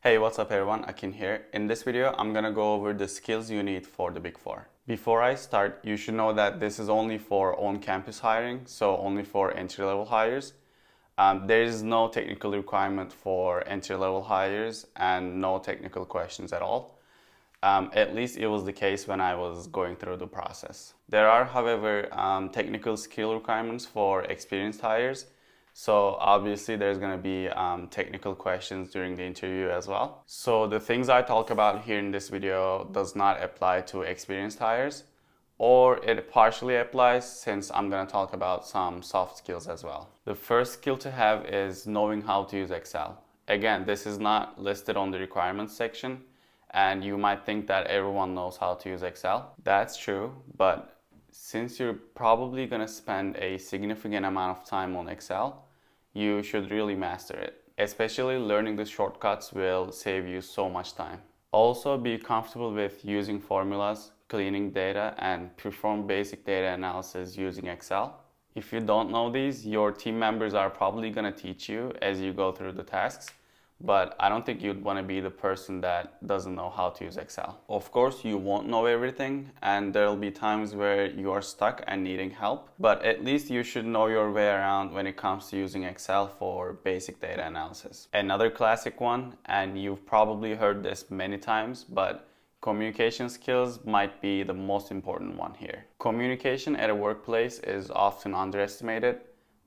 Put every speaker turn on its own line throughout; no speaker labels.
Hey, what's up everyone? Akin here. In this video, I'm gonna go over the skills you need for the Big Four. Before I start, you should know that this is only for on-campus hiring, so only for entry-level hires. There is no technical requirement for entry-level hires and no technical questions at all. At least it was the case when I was going through the process. There are, however, technical skill requirements for experienced hires. So obviously there's going to be technical questions during the interview as well. So the things I talk about here in this video does not apply to experienced hires, or it partially applies since I'm going to talk about some soft skills as well. The first skill to have is knowing how to use Excel. Again, this is not listed on the requirements section, and you might think that everyone knows how to use Excel. That's true, but since you're probably going to spend a significant amount of time on Excel, you should really master it. Especially learning the shortcuts will save you so much time. Also, be comfortable with using formulas, cleaning data, and perform basic data analysis using Excel. If you don't know these, your team members are probably going to teach you as you go through the tasks. But I don't think you'd want to be the person that doesn't know how to use Excel. Of course, you won't know everything, and there'll be times where you are stuck and needing help, but at least you should know your way around when it comes to using Excel for basic data analysis. Another classic one, and you've probably heard this many times, but communication skills might be the most important one here. Communication at a workplace is often underestimated,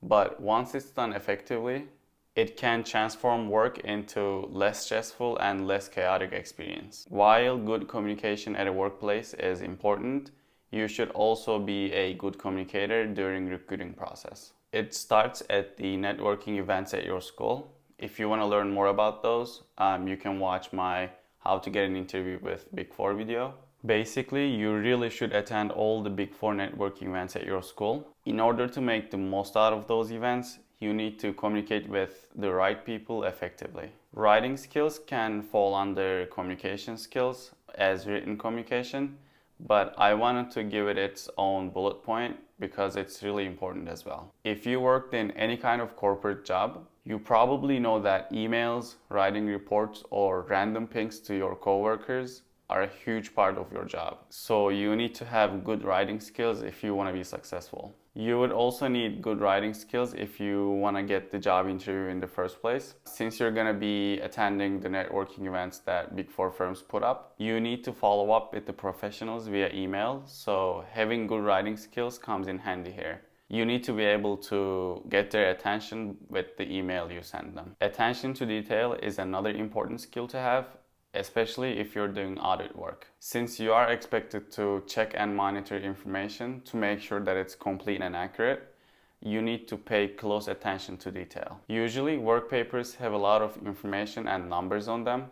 but once it's done effectively, it can transform work into less stressful and less chaotic experience. While good communication at a workplace is important, you should also be a good communicator during recruiting process. It starts at the networking events at your school. If you want to learn more about those, you can watch my How to Get an Interview with Big Four video. Basically, you really should attend all the Big Four networking events at your school. In order to make the most out of those events, you need to communicate with the right people effectively. Writing skills can fall under communication skills as written communication, but I wanted to give it its own bullet point because it's really important as well. If you worked in any kind of corporate job, you probably know that emails, writing reports, or random pings to your coworkers are a huge part of your job. So you need to have good writing skills if you want to be successful. You would also need good writing skills if you want to get the job interview in the first place. Since you're going to be attending the networking events that Big Four firms put up, you need to follow up with the professionals via email, so having good writing skills comes in handy here. You need to be able to get their attention with the email you send them. Attention to detail is another important skill to have, especially if you're doing audit work. Since you are expected to check and monitor information to make sure that it's complete and accurate, you need to pay close attention to detail. Usually, work papers have a lot of information and numbers on them,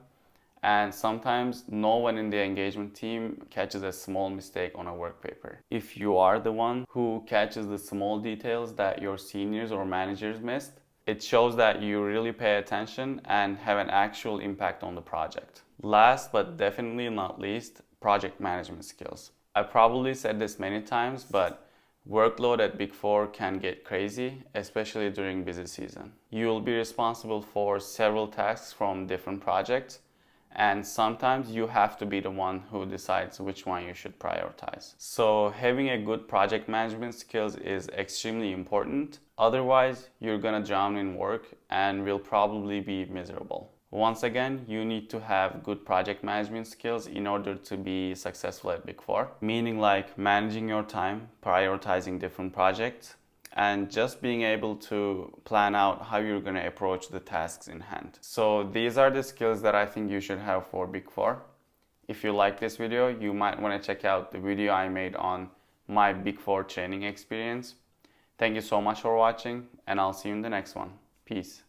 and sometimes no one in the engagement team catches a small mistake on a work paper. If you are the one who catches the small details that your seniors or managers missed, it shows that you really pay attention and have an actual impact on the project. Last but definitely not least, project management skills. I probably said this many times, but workload at Big Four can get crazy, especially during busy season. You will be responsible for several tasks from different projects, and sometimes you have to be the one who decides which one you should prioritize. So having a good project management skills is extremely important. Otherwise, you're gonna drown in work and will probably be miserable. Once again, you need to have good project management skills in order to be successful at Big Four, meaning like managing your time, prioritizing different projects, and just being able to plan out how you're going to approach the tasks in hand. So these are the skills that I think you should have for Big Four. If you like this video, you might want to check out the video I made on my Big Four training experience. Thank you so much for watching, and I'll see you in the next one. Peace.